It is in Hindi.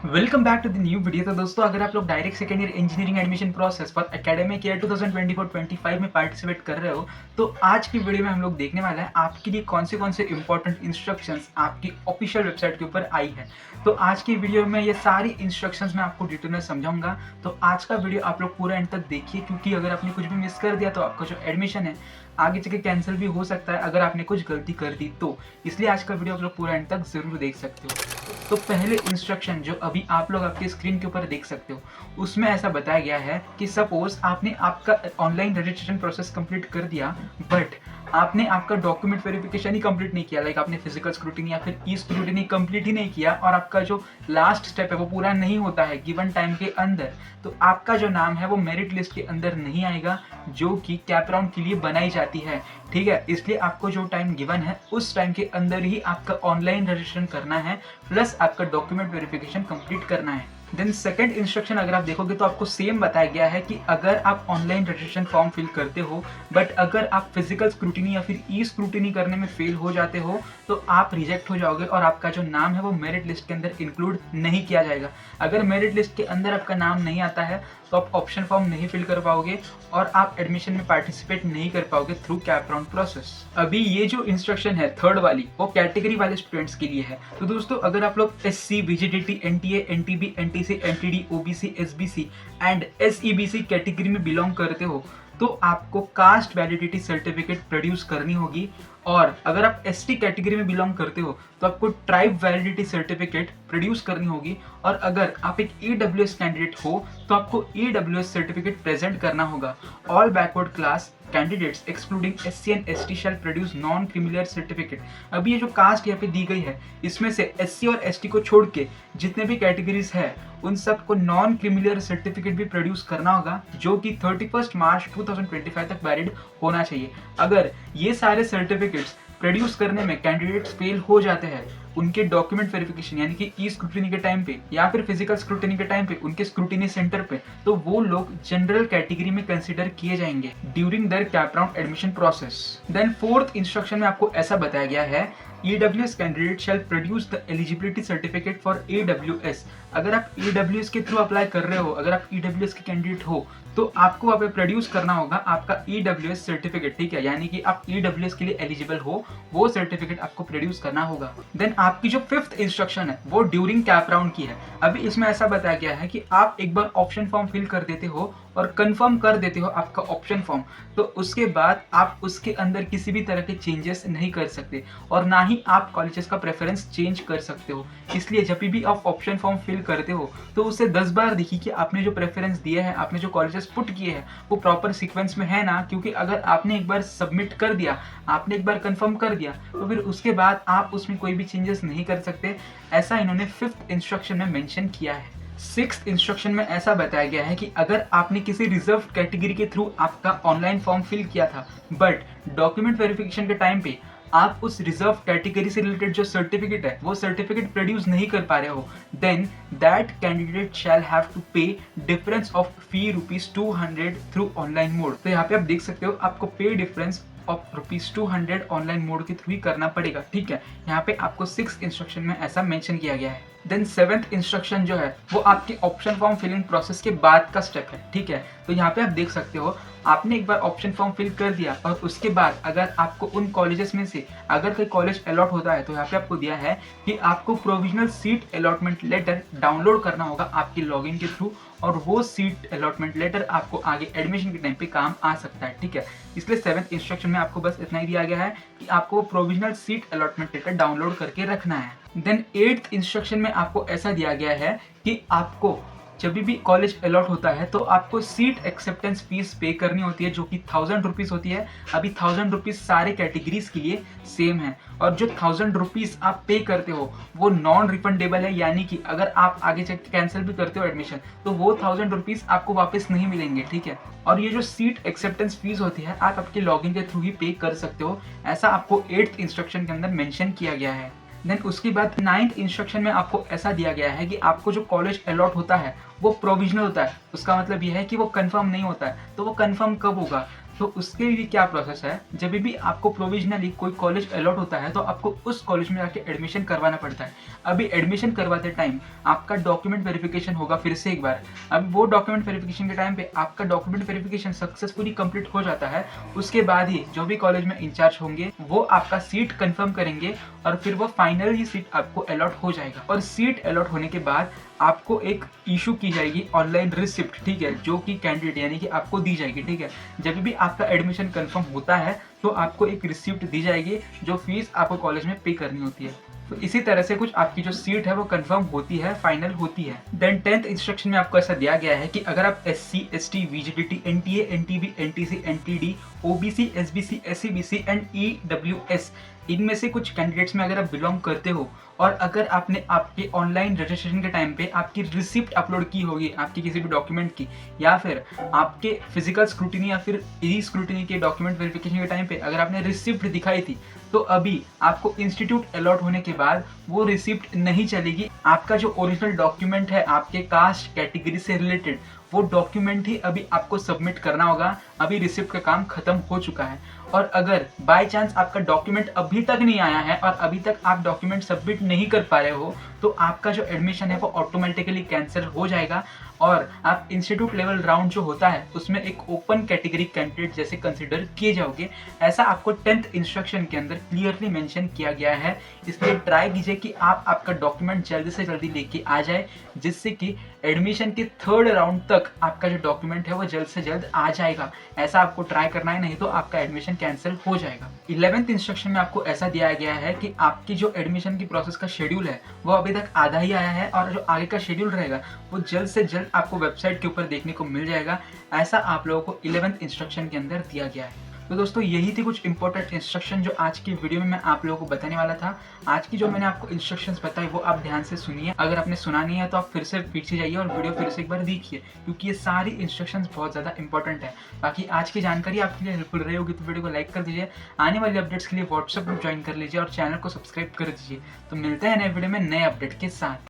Welcome back to the new video. तो दोस्तों, अगर आप लोग direct second year engineering admission process for academic year 2024-25 में पार्टिसिपेट कर रहे हो, तो आज की वीडियो में हम लोग देखने वाला है आपके लिए कौन से इंपॉर्टेंट इंस्ट्रक्शंस आपकी ऑफिशियल वेबसाइट के ऊपर आई है। तो आज की वीडियो में ये सारी इंस्ट्रक्शंस मैं आपको डिटेल में समझाऊंगा। तो आज का वीडियो आप लोग पूरा एंड तक देखिए, क्योंकि अगर आपने कुछ भी मिस कर दिया तो आपका जो एडमिशन है आगे चल के कैंसिल भी हो सकता है अगर आपने कुछ गलती कर दी तो। इसलिए आज का वीडियो आप लोग पूरा एंड तक जरूर देख सकते हो। तो पहले इंस्ट्रक्शन जो अभी आप लोग आपके स्क्रीन के ऊपर देख सकते हो, उसमें ऐसा बताया गया है कि सपोज आपने आपका ऑनलाइन रजिस्ट्रेशन प्रोसेस कंप्लीट कर दिया, बट आपने आपका डॉक्यूमेंट वेरिफिकेशन ही कंप्लीट नहीं किया, लाइक आपने फिजिकल स्क्रूटिनी या फिर ई स्क्रूटिनी कंप्लीट ही नहीं किया और आपका जो लास्ट स्टेप है वो पूरा नहीं होता है गिवन टाइम के अंदर, तो आपका जो नाम है वो मेरिट लिस्ट के अंदर नहीं आएगा, जो कि कैप राउंड के लिए बनाई जाती है। ठीक है, इसलिए आपको जो टाइम गिवन है उस टाइम के अंदर ही आपका ऑनलाइन रजिस्ट्रेशन करना है, प्लस आपका डॉक्यूमेंट वेरिफिकेशन कंप्लीट करना है। देन सेकंड इंस्ट्रक्शन अगर आप देखोगे तो आपको सेम बताया गया है कि अगर आप ऑनलाइन रजिस्ट्रेशन फॉर्म फिल करते हो, बट अगर आप फिजिकल स्क्रूटिनी या फिर ई स्क्रूटिनी करने में फेल हो जाते हो तो आप रिजेक्ट हो जाओगे और आपका जो नाम है वो मेरिट लिस्ट के अंदर इंक्लूड नहीं किया जाएगा। अगर मेरिट लिस्ट के अंदर आपका नाम नहीं आता है तो आप ऑप्शन फॉर्म नहीं फिल कर पाओगे और आप एडमिशन में पार्टिसिपेट नहीं कर पाओगे थ्रू कैप राउंड प्रोसेस। अभी ये जो इंस्ट्रक्शन है थर्ड वाली, वो कैटेगरी वाले स्टूडेंट्स के लिए है। तो दोस्तों, अगर आप लोग SC, VGDT, NTA, NTB, NTC, NTD, OBC, SBC and SEBC category में बिलोंग करते हो तो आपको कास्ट वैलिडिटी सर्टिफिकेट प्रोड्यूस करनी होगी, और अगर आप ST कैटेगरी में बिलोंग करते हो तो आपको ट्राइब वैलिडिटी सर्टिफिकेट प्रोड्यूस करनी होगी, और अगर आप एक EWS कैंडिडेट हो तो आपको EWS सर्टिफिकेट प्रेजेंट करना होगा। All backward class candidates excluding SC and ST shall produce non criminal certificate. अभी ये जो कास्ट यहाँ पे दी गई है, इसमें से SC और ST को छोड़ के जितने भी कैटेगरीज है उन सबको नॉन क्रिमिनल सर्टिफिकेट भी प्रोड्यूस करना होगा, जो कि 31 मार्च 2025 तक वैलिड होना चाहिए। अगर ये सारे सर्टिफिकेट्स प्रोड्यूस करने में कैंडिडेट्स फेल हो जाते हैं उनके डॉक्यूमेंट वेरिफिकेशन यानी कि ई स्क्रूटिनी के टाइम पे या फिर फिजिकल स्क्रूटिनी के टाइम पे उनके स्क्रूटिनी सेंटर पे, तो वो लोग जनरल कैटेगरी में कंसीडर किए जाएंगे during their CAP round admission process. Then fourth instruction में आपको ऐसा बताया गया है, EWS candidate shall produce the eligibility certificate for EWS। अगर आप EWS के थ्रू अप्लाई कर रहे हो, अगर आप EWS के कैंडिडेट हो तो आपको वहाँ पे प्रोड्यूस करना होगा आपका EWS सर्टिफिकेट। ठीक है, यानी कि आप EWS के लिए एलिजिबल हो, वो सर्टिफिकेट आपको प्रोड्यूस करना होगा। देन आपकी जो फिफ्थ इंस्ट्रक्शन है वो ड्यूरिंग कैप राउंड की है। अभी इसमें ऐसा बताया गया है कि आप एक बार ऑप्शन फॉर्म फिल कर देते हो और कंफर्म कर देते हो आपका ऑप्शन फॉर्म, तो उसके बाद आप उसके अंदर किसी भी तरह के चेंजेस नहीं कर सकते और ना ही आप कॉलेजेस का प्रेफरेंस चेंज कर सकते हो। इसलिए जब भी आप ऑप्शन फॉर्म फिल करते हो तो उसे 10 बार देखिए कि आपने जो प्रेफरेंस दिए हैं, आपने जो कॉलेजेस पुट किए हैं वो प्रॉपर सीक्वेंस में है ना, क्योंकि अगर आपने एक बार सबमिट कर दिया, आपने एक बार कंफर्म कर दिया, तो फिर उसके बाद आप उसमें कोई भी चेंजेस नहीं कर सकते। ऐसा इन्होंने फिफ्थ इंस्ट्रक्शन में मेंशन किया है। सिक्स्थ इंस्ट्रक्शन में ऐसा बताया गया है कि अगर आपने किसी रिजर्व कैटेगरी के थ्रू आपका ऑनलाइन फॉर्म फिल किया था, बट डॉक्यूमेंट वेरिफिकेशन के टाइम पे आप उस रिजर्व कैटेगरी से रिलेटेड जो सर्टिफिकेट है वो सर्टिफिकेट प्रोड्यूस नहीं कर पा रहे हो, then that candidate shall have to pay difference of fee ₹200 through online mode. तो यहाँ पे आप देख सकते हो आपको pay difference of ₹200 online mode के थ्रू ही करना पड़ेगा। ठीक है, यहाँ पे आपको 6th इंस्ट्रक्शन में ऐसा मेंशन किया गया है। देन 7th इंस्ट्रक्शन जो है वो आपके ऑप्शन फॉर्म फिलिंग प्रोसेस के बाद का स्टेप है। ठीक है, तो यहाँ पे आप देख सकते हो आपने एक बार ऑप्शन फॉर्म फिल कर दिया और उसके बाद अगर आपको उन कॉलेजेस में से अगर कोई कॉलेज अलॉट होता है तो यहाँ पे आपको दिया है कि आपको provisional seat allotment letter download करना होगा आपके लॉगिन के थ्रू, और वो सीट अलॉटमेंट लेटर आपको आगे एडमिशन के टाइम पे काम आ सकता है। ठीक है, इसलिए 7th इंस्ट्रक्शन में आपको बस इतना ही दिया गया है कि आपको provisional seat allotment letter download करके रखना है। देन 8th इंस्ट्रक्शन में आपको ऐसा दिया गया है कि आपको जब भी कॉलेज अलॉट होता है तो आपको सीट एक्सेप्टेंस फीस पे करनी होती है, जो कि 1000 रुपीज़ होती है। अभी 1000 रुपीज़ सारे कैटेगरीज के लिए सेम है, और जो 1000 रुपीज़ आप पे करते हो वो नॉन रिफंडेबल है, यानी कि अगर आप आगे चल के कैंसिल भी करते हो एडमिशन तो वो 1000 रुपीज़ आपको वापस नहीं मिलेंगे। ठीक है, और ये जो सीट एक्सेप्टेंस फीस होती है आप आपके लॉगिन के थ्रू ही पे कर सकते हो, ऐसा आपको 8th इंस्ट्रक्शन के अंदर मेंशन किया गया है। देन उसके बाद 9th इंस्ट्रक्शन में आपको ऐसा दिया गया है कि आपको जो कॉलेज अलॉट होता है वो प्रोविजनल होता है। उसका मतलब यह है कि वो कंफर्म नहीं होता है। तो वो कंफर्म कब होगा? तो उसके लिए क्या प्रोसेस है, जब भी आपको प्रोविजनली कोई कॉलेज अलॉट होता है तो आपको उस कॉलेज में जाके एडमिशन करवाना पड़ता है। अभी एडमिशन करवाते टाइम आपका डॉक्यूमेंट वेरिफिकेशन होगा फिर से एक बार। अभी वो डॉक्यूमेंट वेरिफिकेशन के टाइम पे आपका डॉक्यूमेंट वेरिफिकेशन सक्सेसफुली कंप्लीट हो जाता है, उसके बाद ही जो भी कॉलेज में इंचार्ज होंगे वो आपका सीट कंफर्म करेंगे और फिर वो फाइनली सीट आपको अलॉट हो जाएगा। और सीट अलॉट होने के बाद आपको एक इशू की जाएगी ऑनलाइन रिसिप्ट, ठीक है, जो कि कैंडिडेट यानी कि आपको दी जाएगी, ठीक है। जब भी आपका एडमिशन कंफर्म होता है तो आपको एक रिसिप्ट दी जाएगी जो फीस आपको कॉलेज में पे करनी होती है। तो इसी तरह से कुछ आपकी जो सीट है वो कंफर्म होती है, फाइनल होती है। देन 10th इंस्ट्रक्शन में आपको ऐसा दिया गया है कि अगर आप SC, ST, VGDT, NTA, NTB, NTC, NTD, OBC, SBC, SCBC and EWS इनमें से कुछ कैंडिडेट्स में अगर आप बिलोंग करते हो और अगर आपने आपके ऑनलाइन रजिस्ट्रेशन के टाइम पे आपकी रिसिप्ट अपलोड की होगी आपकी किसी भी डॉक्यूमेंट की, या फिर आपके फिजिकल स्क्रूटिनी या फिर ई स्क्रूटिनी के डॉक्यूमेंट वेरिफिकेशन के टाइम पे अगर आपने रिसिप्ट दिखाई थी, तो अभी आपको इंस्टीट्यूट अलॉट होने के बाद वो रिसिप्ट नहीं चलेगी। आपका जो ओरिजिनल डॉक्यूमेंट है आपके कास्ट कैटेगरी से रिलेटेड, वो डॉक्यूमेंट ही अभी आपको सबमिट करना होगा। अभी रिसिप्ट का काम खत्म हो चुका है। और अगर बाय चांस आपका डॉक्यूमेंट अभी तक नहीं आया है और अभी तक आप डॉक्यूमेंट सबमिट नहीं कर पा रहे हो, तो आपका जो एडमिशन है वो ऑटोमेटिकली कैंसिल हो जाएगा और आप इंस्टीट्यूट लेवल राउंड जो होता है उसमें एक ओपन कैटेगरी कैंडिडेट जैसे कंसिडर किए जाओगे। ऐसा आपको 10th इंस्ट्रक्शन के अंदर क्लियरली मेंशन किया गया है। इसलिए ट्राई कीजिए कि आप आपका डॉक्यूमेंट जल्दी से जल्दी लेके आ जाए, जिससे कि एडमिशन के 3rd राउंड तक आपका जो डॉक्यूमेंट है वो जल्द से जल्द आ जाएगा। ऐसा आपको ट्राई करना है, नहीं तो आपका एडमिशन कैंसिल हो जाएगा। 11th इंस्ट्रक्शन में आपको ऐसा दिया गया है कि आपकी जो एडमिशन की प्रोसेस का शेड्यूल है वो अभी तक आधा ही आया है और जो आगे का शेड्यूल रहेगा वो जल्द से जल्द आपको वेबसाइट के ऊपर देखने को मिल जाएगा। ऐसा आप लोगों को 11th इंस्ट्रक्शन के अंदर दिया गया है। तो दोस्तों यही थी कुछ इंपॉर्टेंट इंस्ट्रक्शन जो आज की वीडियो में मैं आप लोगों को बताने वाला था। आज की जो मैंने आपको इंस्ट्रक्शंस बताई वो आप ध्यान से सुनिए। अगर आपने सुना नहीं है तो आप फिर से पीछे जाइए और वीडियो फिर से एक बार देखिए, क्योंकि ये सारी इंस्ट्रक्शंस बहुत ज़्यादा इंपॉर्टेंट है। बाकी आज की जानकारी आपके लिए हेल्पफुल रही होगी तो वीडियो को लाइक कर दीजिए। आने वाली अपडेट्स के लिए व्हाट्सएप ग्रुप ज्वाइन कर लीजिए और चैनल को सब्सक्राइब कर दीजिए। तो मिलते हैं नए वीडियो में नए अपडेट के साथ।